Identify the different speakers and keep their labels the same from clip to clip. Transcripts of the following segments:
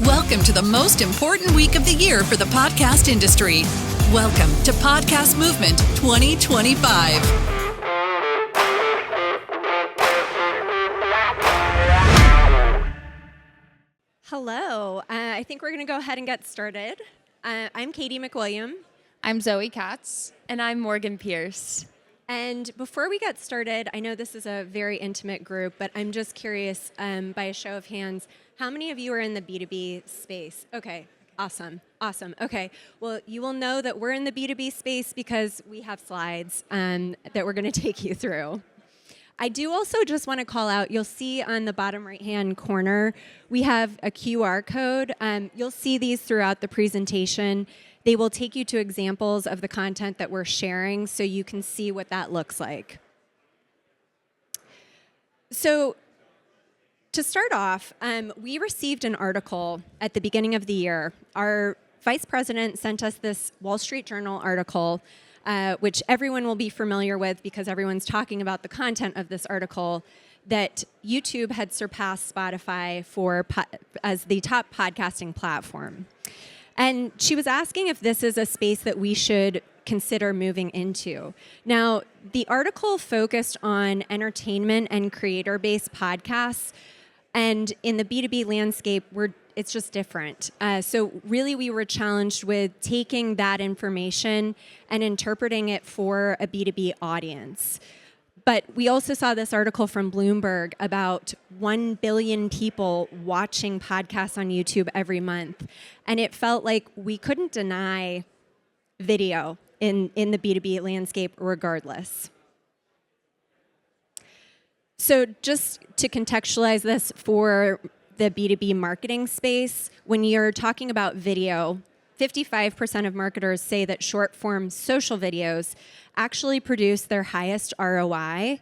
Speaker 1: Welcome to the most important week of the year for the podcast industry. Welcome to Podcast Movement 2025.
Speaker 2: Hello. I think we're going to go ahead and get started. I'm Katie McWilliam.
Speaker 3: I'm Zoe Katz.
Speaker 4: And I'm Morgan Pierce.
Speaker 2: And before we get started, I know this is a very intimate group, but I'm just curious, by a show of hands, how many of you are in the B2B space? Okay, awesome. Okay, well, you will know that we're in the B2B space because we have slides that we're going to take you through. I do also just want to call out, you'll see on the bottom right-hand corner, we have a QR code. You'll see these throughout the presentation. They will take you to examples of the content that we're sharing so you can see what that looks like. So to start off, we received an article at the beginning of the year. Our vice president sent us this Wall Street Journal article, which everyone will be familiar with because everyone's talking about the content of this article, that YouTube had surpassed Spotify as the top podcasting platform. And she was asking if this is a space that we should consider moving into. Now, the article focused on entertainment and creator-based podcasts, and in the B2B landscape, it's just different. So really, we were challenged with taking that information and interpreting it for a B2B audience. But we also saw this article from Bloomberg about 1 billion people watching podcasts on YouTube every month. And it felt like we couldn't deny video in the B2B landscape regardless. So just to contextualize this for the B2B marketing space, when you're talking about video, 55% of marketers say that short-form social videos actually produce their highest ROI,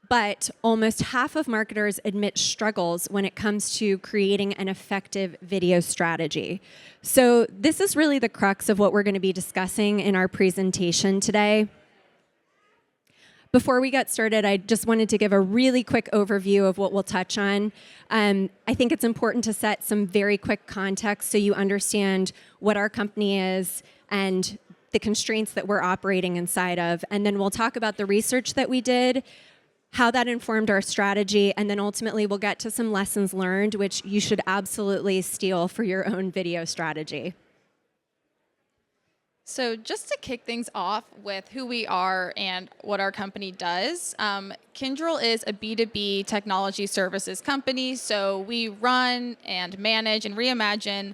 Speaker 2: but almost half of marketers admit struggles when it comes to creating an effective video strategy. So this is really the crux of what we're going to be discussing in our presentation today. Before we get started, I just wanted to give a really quick overview of what we'll touch on. I think it's important to set some very quick context so you understand what our company is and the constraints that we're operating inside of. And then we'll talk about the research that we did, how that informed our strategy, and then ultimately we'll get to some lessons learned, which you should absolutely steal for your own video strategy.
Speaker 3: So just to kick things off with who we are and what our company does, Kyndryl is a B2B technology services company. So we run and manage and reimagine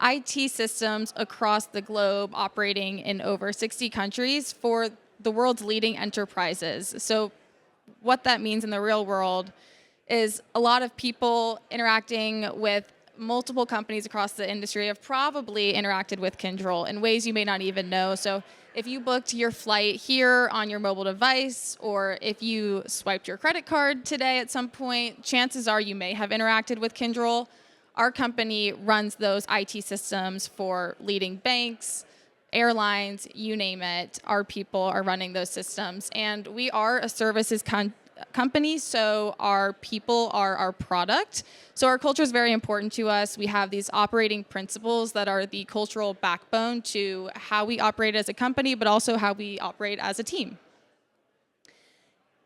Speaker 3: IT systems across the globe, operating in over 60 countries for the world's leading enterprises. So what that means in the real world is a lot of people interacting with multiple companies across the industry have probably interacted with Kyndryl in ways you may not even know. So if you booked your flight here on your mobile device, or if you swiped your credit card today at some point, chances are you may have interacted with Kyndryl. Our company runs those IT systems for leading banks, airlines, you name it. Our people are running those systems. And we are a services company, so our people are our product. So our culture is very important to us. We have these operating principles that are the cultural backbone to how we operate as a company, but also how we operate as a team.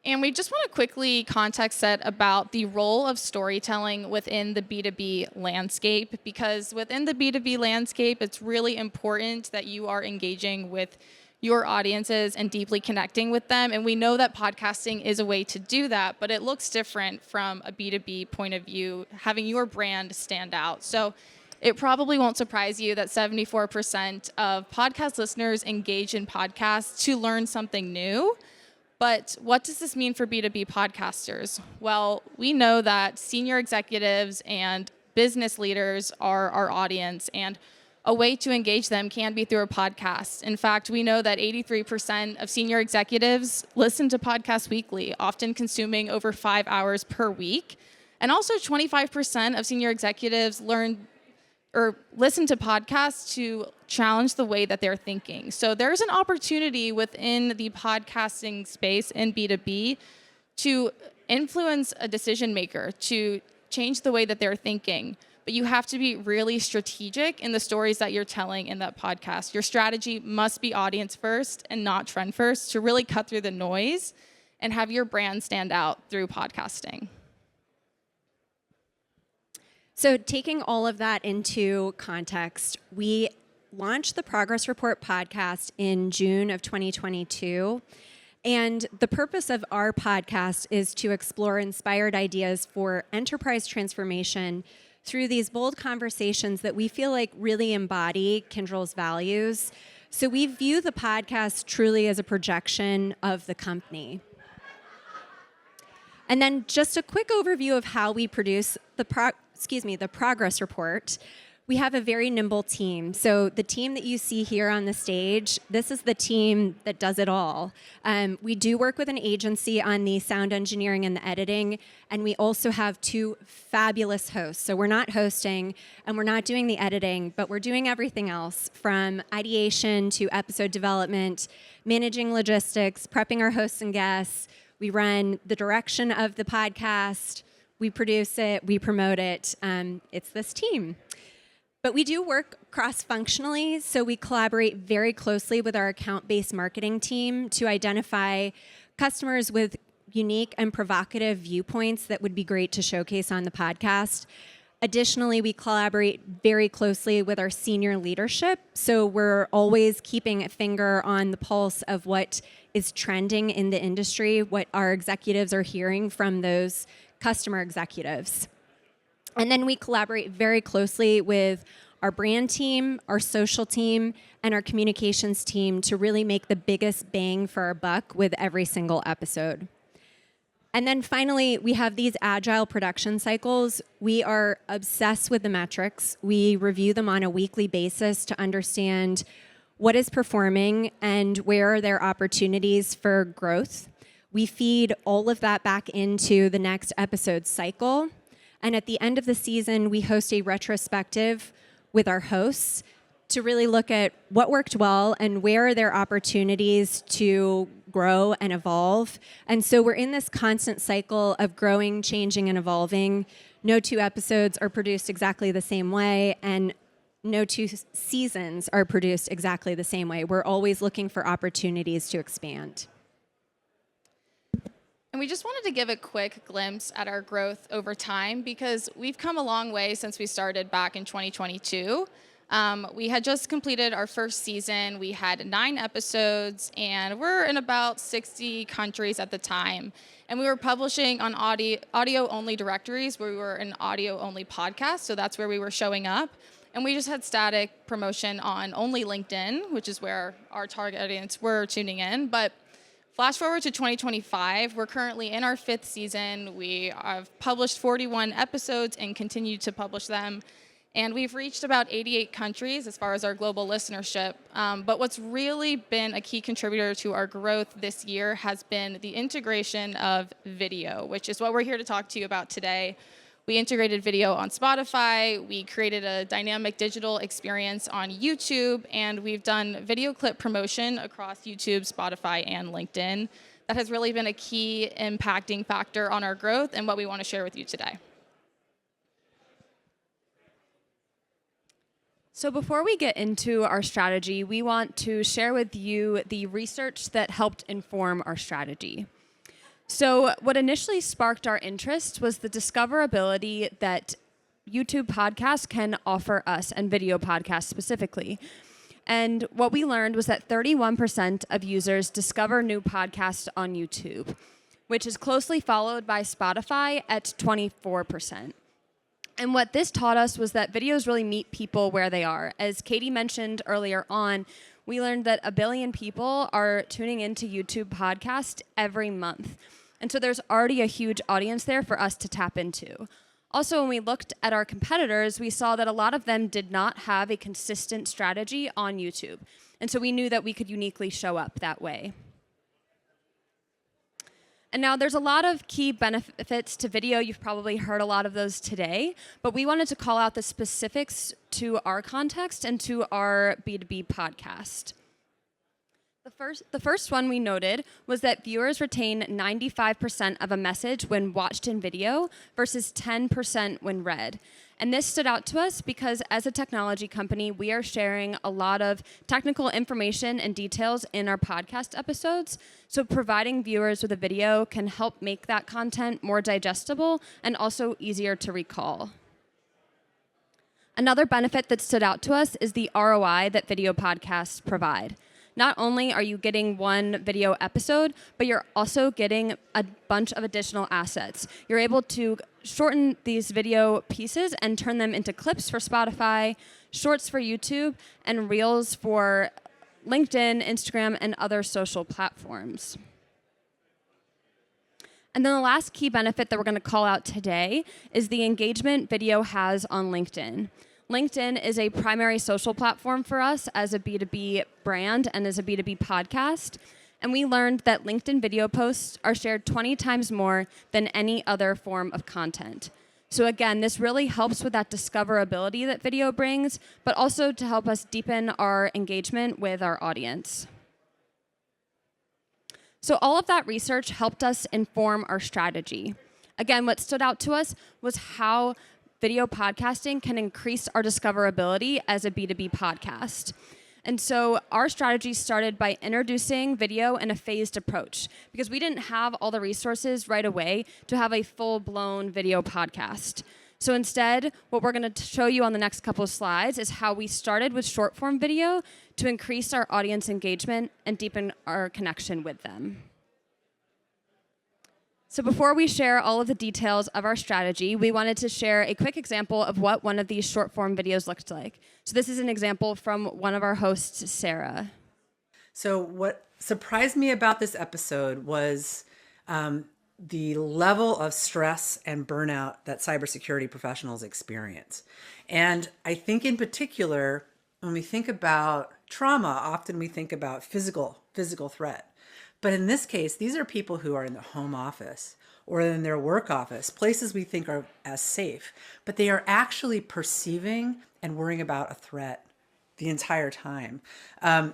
Speaker 3: And we just want to quickly context set about the role of storytelling within the B2B landscape, because within the B2B landscape, it's really important that you are engaging with your audiences and deeply connecting with them. And we know that podcasting is a way to do that, but it looks different from a B2B point of view, having your brand stand out. So it probably won't surprise you that 74% of podcast listeners engage in podcasts to learn something new. But what does this mean for B2B podcasters? Well, we know that senior executives and business leaders are our audience, and a way to engage them can be through a podcast. In fact, we know that 83% of senior executives listen to podcasts weekly, often consuming over 5 hours per week. And also 25% of senior executives listen to podcasts to challenge the way that they're thinking. So there's an opportunity within the podcasting space in B2B to influence a decision maker, to change the way that they're thinking. but you have to be really strategic in the stories that you're telling in that podcast. Your strategy must be audience first and not trend first to really cut through the noise and have your brand stand out through podcasting.
Speaker 2: So taking all of that into context, we launched the Progress Report podcast in June of 2022. And the purpose of our podcast is to explore inspired ideas for enterprise transformation through these bold conversations that we feel like really embody Kyndryl's values. So we view the podcast truly as a projection of the company. And then just a quick overview of how we produce the Progress Report. We have a very nimble team. So the team that you see here on the stage, this is the team that does it all. We do work with an agency on the sound engineering and the editing, and we also have 2 fabulous hosts. So we're not hosting, and we're not doing the editing, but we're doing everything else, from ideation to episode development, managing logistics, prepping our hosts and guests. We run the direction of the podcast. We produce it. We promote it. It's this team. But we do work cross-functionally, so we collaborate very closely with our account-based marketing team to identify customers with unique and provocative viewpoints that would be great to showcase on the podcast. Additionally, we collaborate very closely with our senior leadership, so we're always keeping a finger on the pulse of what is trending in the industry, what our executives are hearing from those customer executives. And then we collaborate very closely with our brand team, our social team, and our communications team to really make the biggest bang for our buck with every single episode. And then finally, we have these agile production cycles. We are obsessed with the metrics. We review them on a weekly basis to understand what is performing and where are there opportunities for growth. We feed all of that back into the next episode cycle. And at the end of the season, we host a retrospective with our hosts to really look at what worked well and where are there opportunities to grow and evolve. And so we're in this constant cycle of growing, changing, and evolving. No 2 episodes are produced exactly the same way, and no 2 seasons are produced exactly the same way. We're always looking for opportunities to expand.
Speaker 3: And we just wanted to give a quick glimpse at our growth over time because we've come a long way since we started back in 2022. We had just completed our first season. We had 9 episodes, and we're in about 60 countries at the time. And we were publishing on audio-only directories where we were an audio-only podcast, so that's where we were showing up. And we just had static promotion on only LinkedIn, which is where our target audience were tuning in. But flash forward to 2025, we're currently in our 5th season. We have published 41 episodes and continue to publish them. And we've reached about 88 countries as far as our global listenership. But what's really been a key contributor to our growth this year has been the integration of video, which is what we're here to talk to you about today. We integrated video on Spotify, we created a dynamic digital experience on YouTube, and we've done video clip promotion across YouTube, Spotify, and LinkedIn. That has really been a key impacting factor on our growth and what we want to share with you today.
Speaker 4: So before we get into our strategy, we want to share with you the research that helped inform our strategy. So what initially sparked our interest was the discoverability that YouTube podcasts can offer us, and video podcasts specifically. And what we learned was that 31% of users discover new podcasts on YouTube, which is closely followed by Spotify at 24%. And what this taught us was that videos really meet people where they are. As Katie mentioned earlier on, we learned that 1 billion people are tuning into YouTube podcasts every month. And so there's already a huge audience there for us to tap into. Also, when we looked at our competitors, we saw that a lot of them did not have a consistent strategy on YouTube. And so we knew that we could uniquely show up that way. And now there's a lot of key benefits to video. You've probably heard a lot of those today, but we wanted to call out the specifics to our context and to our B2B podcast. The The first one we noted was that viewers retain 95% of a message when watched in video versus 10% when read. And this stood out to us because as a technology company, we are sharing a lot of technical information and details in our podcast episodes. So providing viewers with a video can help make that content more digestible and also easier to recall. Another benefit that stood out to us is the ROI that video podcasts provide. Not only are you getting one video episode, but you're also getting a bunch of additional assets. You're able to shorten these video pieces and turn them into clips for Spotify, shorts for YouTube, and reels for LinkedIn, Instagram, and other social platforms. And then the last key benefit that we're going to call out today is the engagement video has on LinkedIn. LinkedIn is a primary social platform for us as a B2B brand and as a B2B podcast. And we learned that LinkedIn video posts are shared 20 times more than any other form of content. So again, this really helps with that discoverability that video brings, but also to help us deepen our engagement with our audience. So all of that research helped us inform our strategy. Again, what stood out to us was how video podcasting can increase our discoverability as a B2B podcast. And so our strategy started by introducing video in a phased approach because we didn't have all the resources right away to have a full-blown video podcast. So instead, what we're going to show you on the next couple of slides is how we started with short-form video to increase our audience engagement and deepen our connection with them. So before we share all of the details of our strategy, we wanted to share a quick example of what one of these short-form videos looked like. So this is an example from one of our hosts, Sarah.
Speaker 5: So what surprised me about this episode was the level of stress and burnout that cybersecurity professionals experience. And I think in particular, when we think about trauma, often we think about physical threat. But in this case, these are people who are in the home office or in their work office, places we think are as safe, but they are actually perceiving and worrying about a threat the entire time.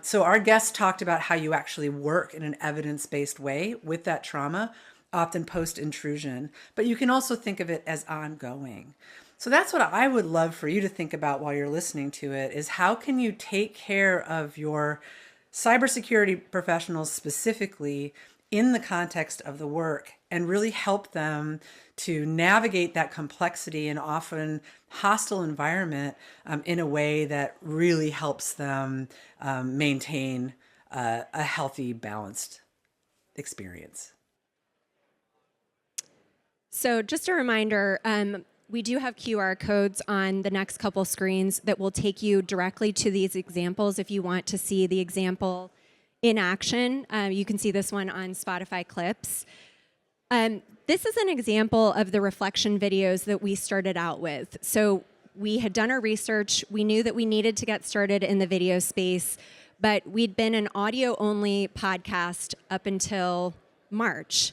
Speaker 5: So our guests talked about how you actually work in an evidence-based way with that trauma, often post-intrusion, but you can also think of it as ongoing. So that's what I would love for you to think about while you're listening to it, is how can you take care of your cybersecurity professionals specifically in the context of the work and really help them to navigate that complexity and often hostile environment in a way that really helps them maintain a healthy, balanced experience.
Speaker 2: So just a reminder, we do have QR codes on the next couple screens that will take you directly to these examples. If you want to see the example in action, you can see this one on Spotify Clips. This is an example of the reflection videos that we started out with. So we had done our research. We knew that we needed to get started in the video space, but we'd been an audio-only podcast up until March,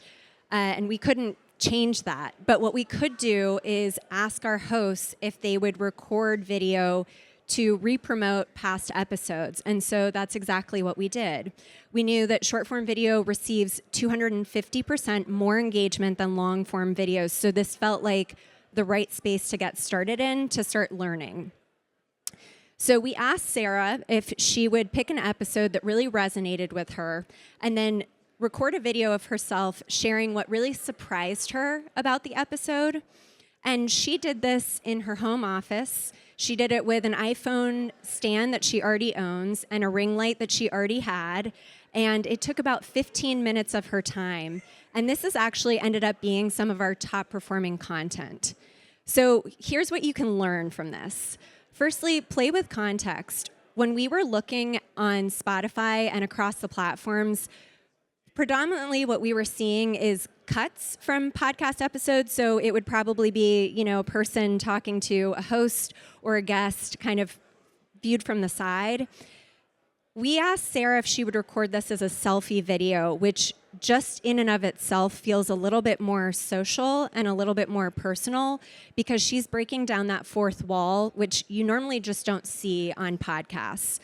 Speaker 2: and we couldn't change that. But what we could do is ask our hosts if they would record video to re-promote past episodes. And so that's exactly what we did. We knew that short-form video receives 250% more engagement than long-form videos. So this felt like the right space to get started in, to start learning. So we asked Sarah if she would pick an episode that really resonated with her and then record a video of herself sharing what really surprised her about the episode. And she did this in her home office. She did it with an iPhone stand that she already owns and a ring light that she already had. And it took about 15 minutes of her time. And this has actually ended up being some of our top performing content. So here's what you can learn from this. Firstly, play with context. When we were looking on Spotify and across the platforms, predominantly what we were seeing is cuts from podcast episodes. So it would probably be, a person talking to a host or a guest kind of viewed from the side. We asked Sarah if she would record this as a selfie video, which just in and of itself feels a little bit more social and a little bit more personal because she's breaking down that fourth wall, which you normally just don't see on podcasts.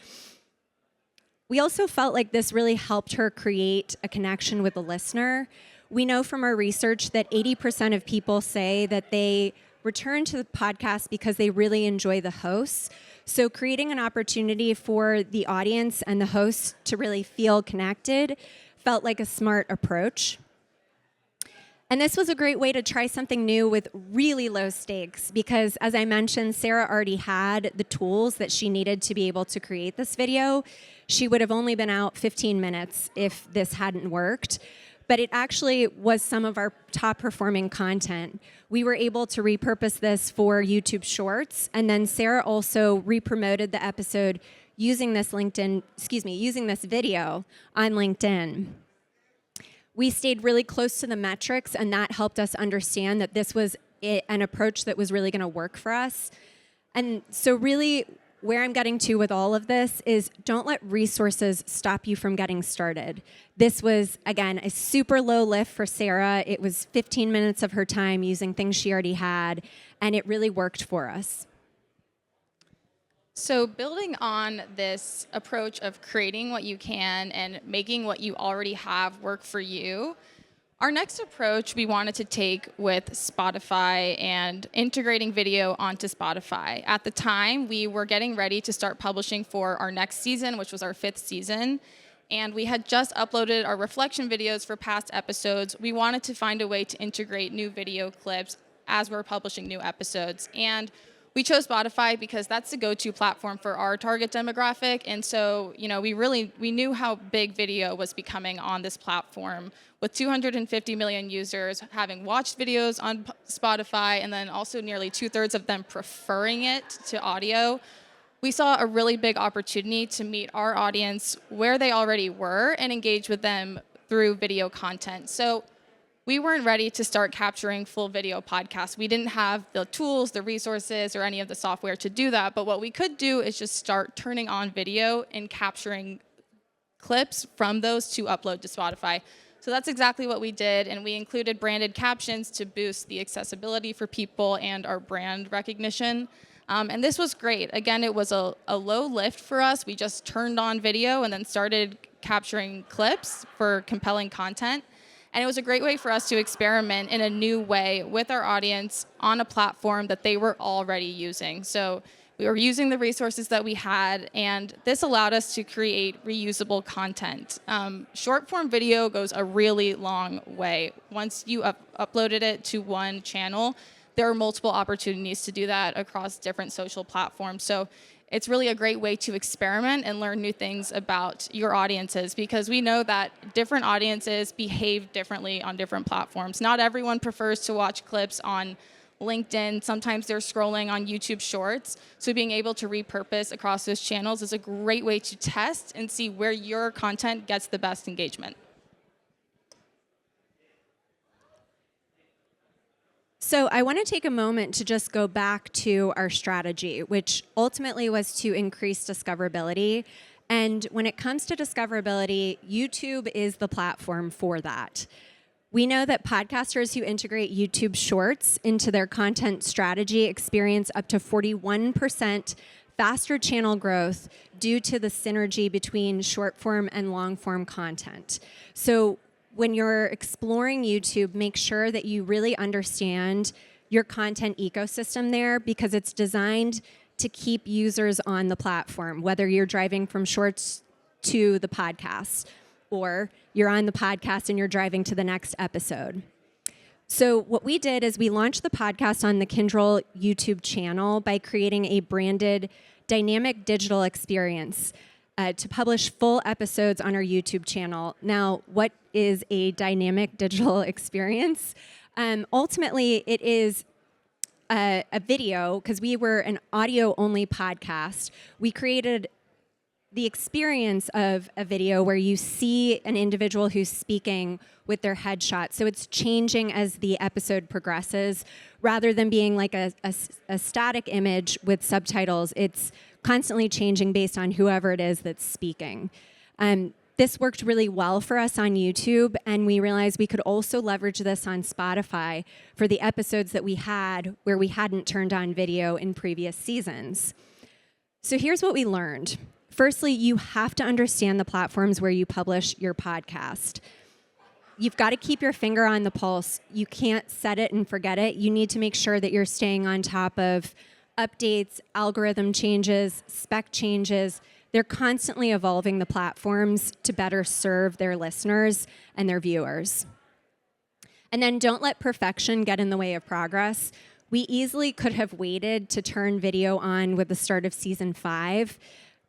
Speaker 2: We also felt like this really helped her create a connection with the listener. We know from our research that 80% of people say that they return to the podcast because they really enjoy the hosts. So creating an opportunity for the audience and the hosts to really feel connected felt like a smart approach. And this was a great way to try something new with really low stakes because, as I mentioned, Sarah already had the tools that she needed to be able to create this video. She would have only been out 15 minutes if this hadn't worked. But it actually was some of our top performing content. We were able to repurpose this for YouTube Shorts, and then Sarah also re-promoted the episode using this using this video on LinkedIn. We stayed really close to the metrics, and that helped us understand that this was an approach that was really going to work for us. And so really, where I'm getting to with all of this is don't let resources stop you from getting started. This was, again, a super low lift for Sarah. It was 15 minutes of her time using things she already had, and it really worked for us.
Speaker 3: So building on this approach of creating what you can and making what you already have work for you, our next approach we wanted to take with Spotify and integrating video onto Spotify. At the time, we were getting ready to start publishing for our next season, which was our 5th season, and we had just uploaded our reflection videos for past episodes. We wanted to find a way to integrate new video clips as we're publishing new episodes. And we chose Spotify because that's the go-to platform for our target demographic. And so, we knew how big video was becoming on this platform, with 250 million users having watched videos on Spotify, and then also nearly 2/3 of them preferring it to audio. We saw a really big opportunity to meet our audience where they already were and engage with them through video content. So we weren't ready to start capturing full video podcasts. We didn't have the tools, the resources, or any of the software to do that. But what we could do is just start turning on video and capturing clips from those to upload to Spotify. So that's exactly what we did. And we included branded captions to boost the accessibility for people and our brand recognition. And this was great. Again, it was a low lift for us. We just turned on video and then started capturing clips for compelling content. And it was a great way for us to experiment in a new way with our audience on a platform that they were already using. So we were using the resources that we had, and this allowed us to create reusable content. Short form video goes a really long way. Once you uploaded it to one channel, there are multiple opportunities to do that across different social platforms. So it's really a great way to experiment and learn new things about your audiences, because we know that different audiences behave differently on different platforms. Not everyone prefers to watch clips on LinkedIn. Sometimes they're scrolling on YouTube Shorts. So being able to repurpose across those channels is a great way to test and see where your content gets the best engagement.
Speaker 2: So I want to take a moment to just go back to our strategy, which ultimately was to increase discoverability. And when it comes to discoverability, YouTube is the platform for that. We know that podcasters who integrate YouTube Shorts into their content strategy experience up to 41% faster channel growth due to the synergy between short form and long form content. So when you're exploring YouTube, make sure that you really understand your content ecosystem there, because it's designed to keep users on the platform, whether you're driving from Shorts to the podcast or you're on the podcast and you're driving to the next episode. So what we did is we launched the podcast on the Kyndryl YouTube channel by creating a branded dynamic digital experience to publish full episodes on our YouTube channel. Now, what is a dynamic digital experience? Ultimately, it is a video, because we were an audio-only podcast. We created the experience of a video where you see an individual who's speaking with their headshot. So it's changing as the episode progresses. Rather than being like a static image with subtitles, it's constantly changing based on whoever it is that's speaking. This worked really well for us on YouTube, and we realized we could also leverage this on Spotify for the episodes that we had where we hadn't turned on video in previous seasons. So here's what we learned. Firstly, you have to understand the platforms where you publish your podcast. You've got to keep your finger on the pulse. You can't set it and forget it. You need to make sure that you're staying on top of updates, algorithm changes, spec changes. They're constantly evolving the platforms to better serve their listeners and their viewers. And then don't let perfection get in the way of progress. We easily could have waited to turn video on with the start of season 5,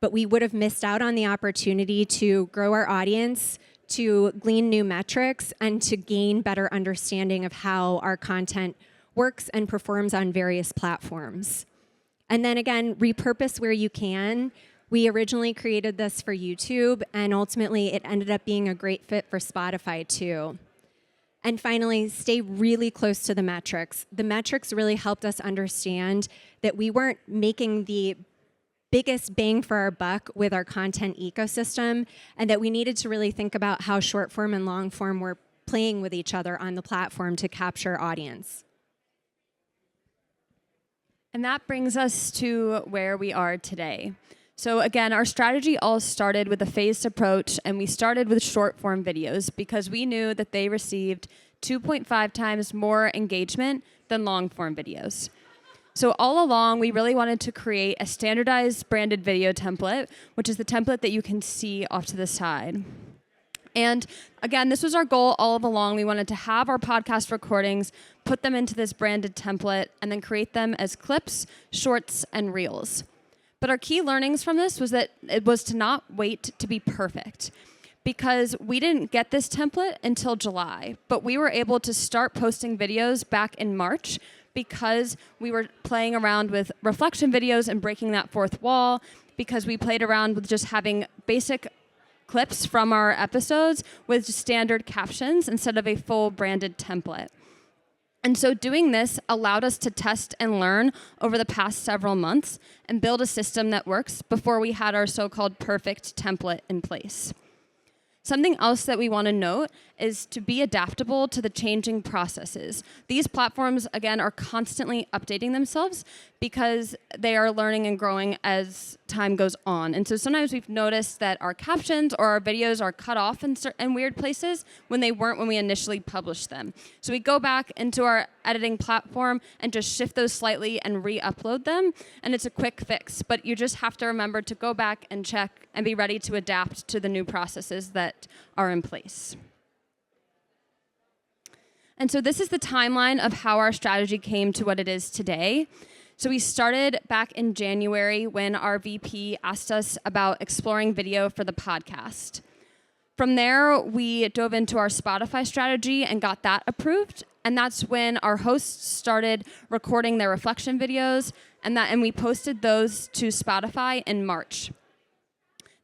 Speaker 2: but we would have missed out on the opportunity to grow our audience, to glean new metrics, and to gain better understanding of how our content works and performs on various platforms. And then again, repurpose where you can. We originally created this for YouTube, and ultimately it ended up being a great fit for Spotify too. And finally, stay really close to the metrics. The metrics really helped us understand that we weren't making the biggest bang for our buck with our content ecosystem, and that we needed to really think about how short form and long form were playing with each other on the platform to capture audience.
Speaker 4: And that brings us to where we are today. So again, our strategy all started with a phased approach, and we started with short form videos because we knew that they received 2.5 times more engagement than long form videos. So all along, we really wanted to create a standardized branded video template, which is the template that you can see off to the side. And again, this was our goal all along. We wanted to have our podcast recordings, put them into this branded template, and then create them as clips, shorts, and reels. But our key learnings from this was that it was to not wait to be perfect, because we didn't get this template until July, but we were able to start posting videos back in March because we were playing around with reflection videos and breaking that fourth wall, because we played around with just having basic clips from our episodes with standard captions instead of a full branded template. And so doing this allowed us to test and learn over the past several months and build a system that works before we had our so-called perfect template in place. Something else that we want to note is to be adaptable to the changing processes. These platforms, again, are constantly updating themselves because they are learning and growing as time goes on. And so sometimes we've noticed that our captions or our videos are cut off in weird places when they weren't when we initially published them. So we go back into our editing platform and just shift those slightly and re-upload them. And it's a quick fix, but you just have to remember to go back and check and be ready to adapt to the new processes that are in place. And so this is the timeline of how our strategy came to what it is today. So we started back in January when our VP asked us about exploring video for the podcast. From there, we dove into our Spotify strategy and got that approved. And that's when our hosts started recording their reflection videos, and we posted those to Spotify in March.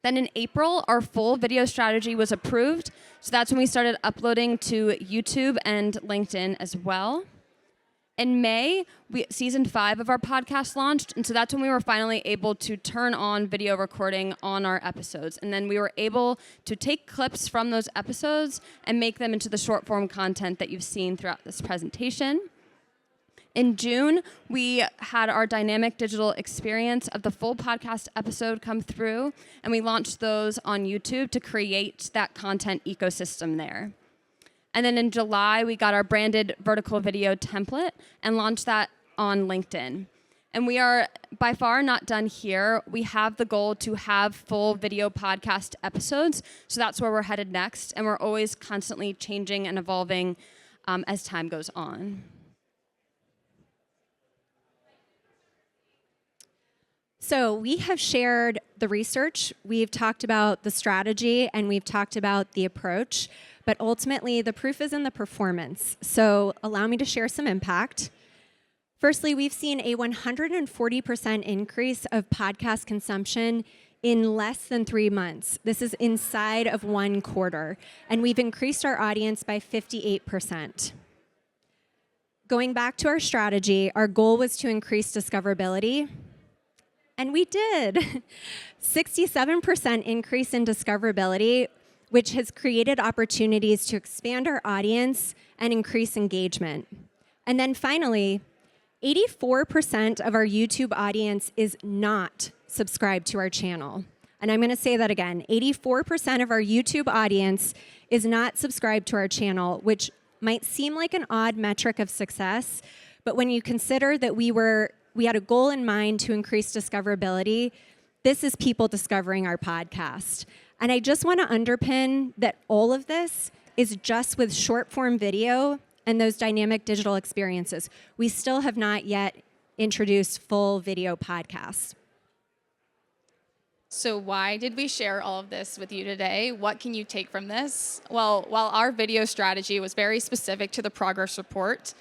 Speaker 4: Then in April, our full video strategy was approved. So that's when we started uploading to YouTube and LinkedIn as well. In May, season 5 of our podcast launched. And so that's when we were finally able to turn on video recording on our episodes. And then we were able to take clips from those episodes and make them into the short form content that you've seen throughout this presentation. In June, we had our dynamic digital experience of the full podcast episode come through, and we launched those on YouTube to create that content ecosystem there. And then in July, we got our branded vertical video template and launched that on LinkedIn. And we are by far not done here. We have the goal to have full video podcast episodes, so that's where we're headed next, and we're always constantly changing and evolving as time goes on.
Speaker 2: So we have shared the research, we've talked about the strategy, and we've talked about the approach, but ultimately the proof is in the performance. So allow me to share some impact. Firstly, we've seen a 140% increase of podcast consumption in less than 3 months. This is inside of 1 quarter, and we've increased our audience by 58%. Going back to our strategy, our goal was to increase discoverability. And we did. 67% increase in discoverability, which has created opportunities to expand our audience and increase engagement. And then finally, 84% of our YouTube audience is not subscribed to our channel. And I'm going to say that again. 84% of our YouTube audience is not subscribed to our channel, which might seem like an odd metric of success, but when you consider that we had a goal in mind to increase discoverability, this is people discovering our podcast. And I just want to underpin that all of this is just with short form video and those dynamic digital experiences. We still have not yet introduced full video podcasts.
Speaker 3: So why did we share all of this with you today? What can you take from this? Well, while our video strategy was very specific to the progress report,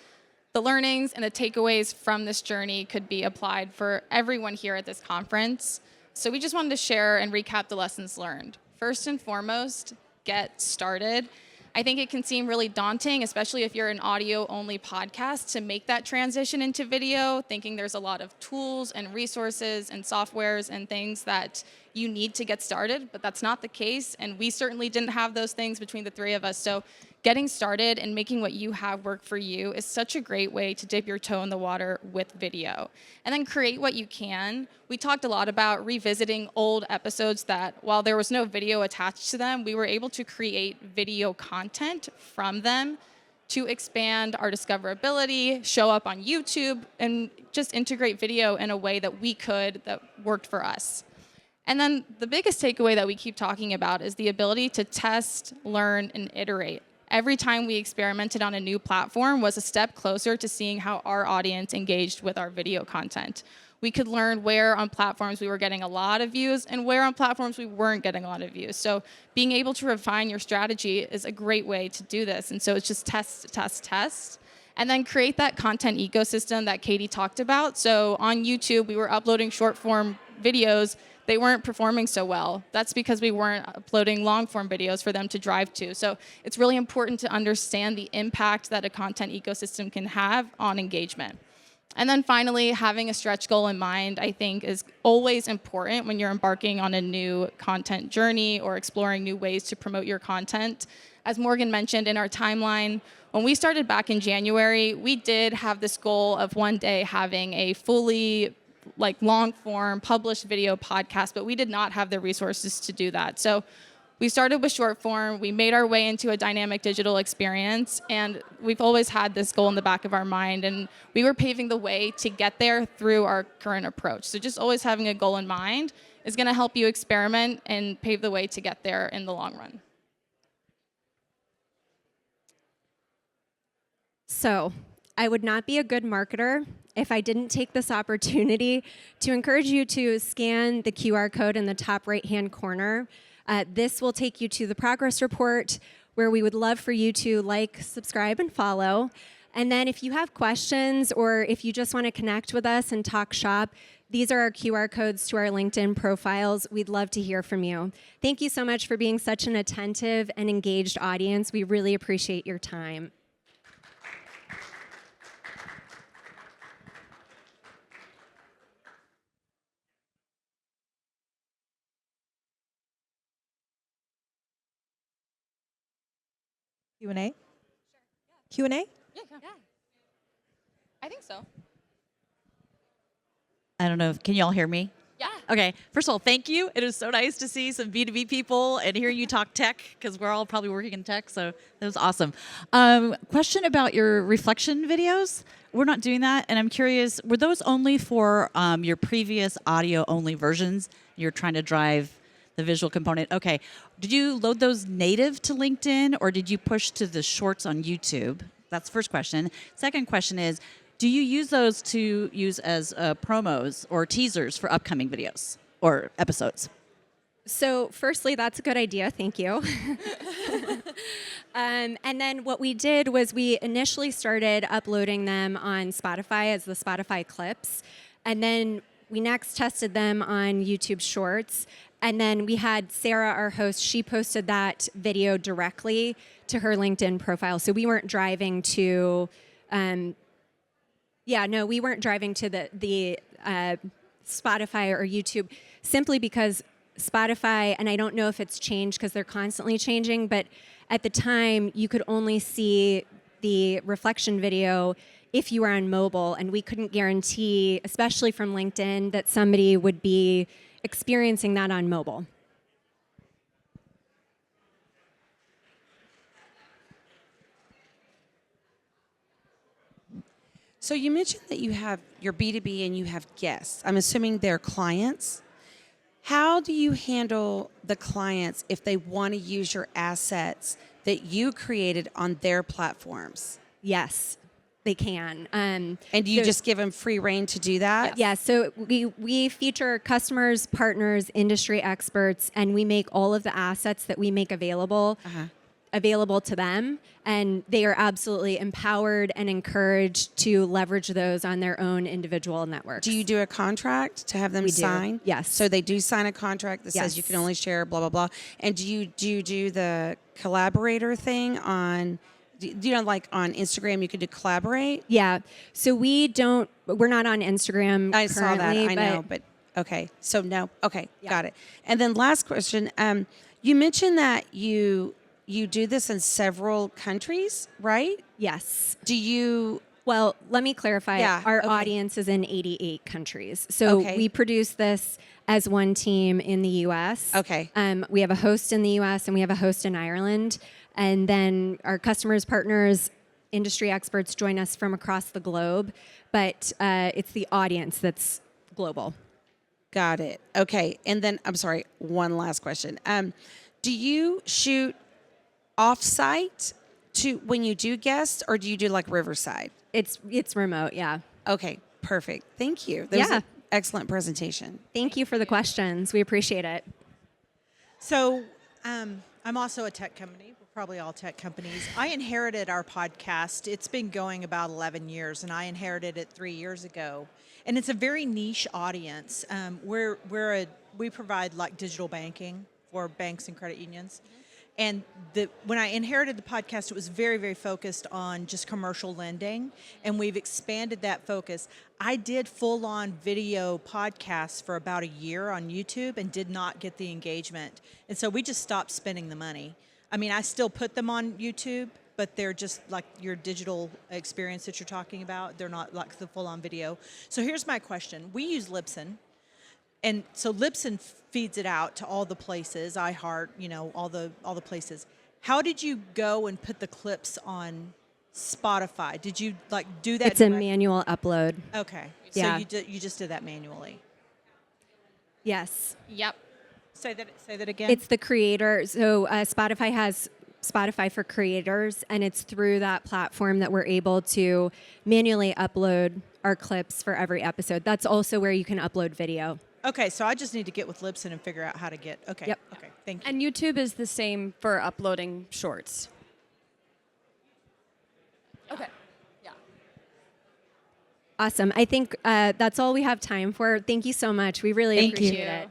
Speaker 3: the learnings and the takeaways from this journey could be applied for everyone here at this conference. So we just wanted to share and recap the lessons learned. First and foremost, get started. I think it can seem really daunting, especially if you're an audio-only podcast, to make that transition into video, thinking there's a lot of tools and resources and softwares and things that you need to get started, but that's not the case, and we certainly didn't have those things between the three of us. So getting started and making what you have work for you is such a great way to dip your toe in the water with video. And then create what you can. We talked a lot about revisiting old episodes that, while there was no video attached to them, we were able to create video content from them to expand our discoverability, show up on YouTube, and just integrate video in a way that we could, that worked for us. And then the biggest takeaway that we keep talking about is the ability to test, learn, and iterate. Every time we experimented on a new platform was a step closer to seeing how our audience engaged with our video content. We could learn where on platforms we were getting a lot of views and where on platforms we weren't getting a lot of views. So being able to refine your strategy is a great way to do this. And so it's just test, test, test. And then create that content ecosystem that Katie talked about. So on YouTube, we were uploading short form videos. They weren't performing so well. That's because we weren't uploading long-form videos for them to drive to. So it's really important to understand the impact that a content ecosystem can have on engagement. And then finally, having a stretch goal in mind, I think, is always important when you're embarking on a new content journey or exploring new ways to promote your content. As Morgan mentioned in our timeline, when we started back in January, we did have this goal of one day having a fully long form published video podcast, but we did not have the resources to do that. So we started with short form, we made our way into a dynamic digital experience, and we've always had this goal in the back of our mind, and we were paving the way to get there through our current approach. So just always having a goal in mind is going to help you experiment and pave the way to get there in the long run.
Speaker 2: So I would not be a good marketer if I didn't take this opportunity to encourage you to scan the QR code in the top right-hand corner. This will take you to the progress report, where we would love for you to like, subscribe, and follow. And then if you have questions or if you just want to connect with us and talk shop, these are our QR codes to our LinkedIn profiles. We'd love to hear from you. Thank you so much for being such an attentive and engaged audience. We really appreciate your time.
Speaker 6: Q&A? Sure. Q&A?
Speaker 3: Yeah. I think so.
Speaker 7: I don't know. Can you all hear me?
Speaker 3: Yeah.
Speaker 7: Okay. First of all, thank you. It is so nice to see some B2B people and hear you talk tech, because we're all probably working in tech, so that was awesome. Question about your reflection videos. We're not doing that, and I'm curious, were those only for your previous audio-only versions? You're trying to drive the visual component. Okay. Did you load those native to LinkedIn, or did you push to the shorts on YouTube? That's the first question. Second question is, do you use those to use as promos or teasers for upcoming videos or episodes?
Speaker 2: So firstly, that's a good idea. Thank you. And then what we did was we initially started uploading them on Spotify as the Spotify clips. And then we next tested them on YouTube Shorts. And then we had Sarah, our host, she posted that video directly to her LinkedIn profile. So we weren't driving to, we weren't driving to the Spotify or YouTube, simply because Spotify, and I don't know if it's changed because they're constantly changing, but at the time you could only see the reflection video if you were on mobile, and we couldn't guarantee, especially from LinkedIn, that somebody would be experiencing that on mobile.
Speaker 8: So you mentioned that you have your B2B and you have guests. I'm assuming they're clients. How do you handle the clients if they want to use your assets that you created on their platforms?
Speaker 2: Yes, they can.
Speaker 8: And do you just give them free reign to do that?
Speaker 2: Yeah, so we feature customers, partners, industry experts, and we make all of the assets that we make available to them, and they are absolutely empowered and encouraged to leverage those on their own individual networks.
Speaker 8: Do you do a contract to have them sign?
Speaker 2: Yes.
Speaker 8: So they do sign a contract that says you can only share blah, blah, blah. And do you do the collaborator thing on, like on Instagram, you could do collaborate?
Speaker 2: Yeah. So we're not on Instagram
Speaker 8: I saw that,
Speaker 2: currently,
Speaker 8: I know, but okay. So no, okay, got it. And then last question, you mentioned that you do this in several countries, right?
Speaker 2: Yes.
Speaker 8: Do you?
Speaker 2: Well, let me clarify.
Speaker 8: Yeah,
Speaker 2: Our
Speaker 8: okay.
Speaker 2: audience is in 88 countries. So
Speaker 8: Okay.
Speaker 2: we produce this as one team in the U.S.
Speaker 8: Okay.
Speaker 2: We have a host in the U.S. and we have a host in Ireland. And then our customers, partners, industry experts join us from across the globe. But it's the audience that's global.
Speaker 8: Got it. Okay. And then, I'm sorry, one last question. Do you shoot off-site to when you do guests, or do you do like Riverside?
Speaker 2: It's remote, yeah.
Speaker 8: Okay, perfect. Thank you. That was
Speaker 2: Yeah.
Speaker 8: an excellent presentation.
Speaker 2: Thank you for the questions. We appreciate it.
Speaker 9: So I'm also a tech company. We're probably all tech companies. I inherited our podcast. It's been going about 11 years, and I inherited it 3 years ago. And it's a very niche audience. We provide like digital banking for banks and credit unions. And when I inherited the podcast, it was very, very focused on just commercial lending, and we've expanded that focus. I did full-on video podcasts for about a year on YouTube and did not get the engagement. And so we just stopped spending the money. I mean, I still put them on YouTube, but they're just like your digital experience that you're talking about. They're not like the full-on video. So here's my question. We use Libsyn. And so Libsyn feeds it out to all the places, iHeart, all the places. How did you go and put the clips on Spotify? Did you do that?
Speaker 2: It's a manual upload.
Speaker 9: Okay.
Speaker 2: Yeah.
Speaker 9: So you just did that manually.
Speaker 2: Yes.
Speaker 3: Yep.
Speaker 9: Say that again.
Speaker 2: It's the creator. So Spotify has Spotify for creators, and it's through that platform that we're able to manually upload our clips for every episode. That's also where you can upload video.
Speaker 9: Okay, so I just need to get with Libsyn and figure out how to get. Okay.
Speaker 2: Yep.
Speaker 9: Okay. Thank you.
Speaker 4: And YouTube is the same for uploading shorts. Okay. Yeah.
Speaker 2: Awesome. I think that's all we have time for. Thank you so much. We really
Speaker 3: Thank
Speaker 2: appreciate
Speaker 3: you.
Speaker 2: it.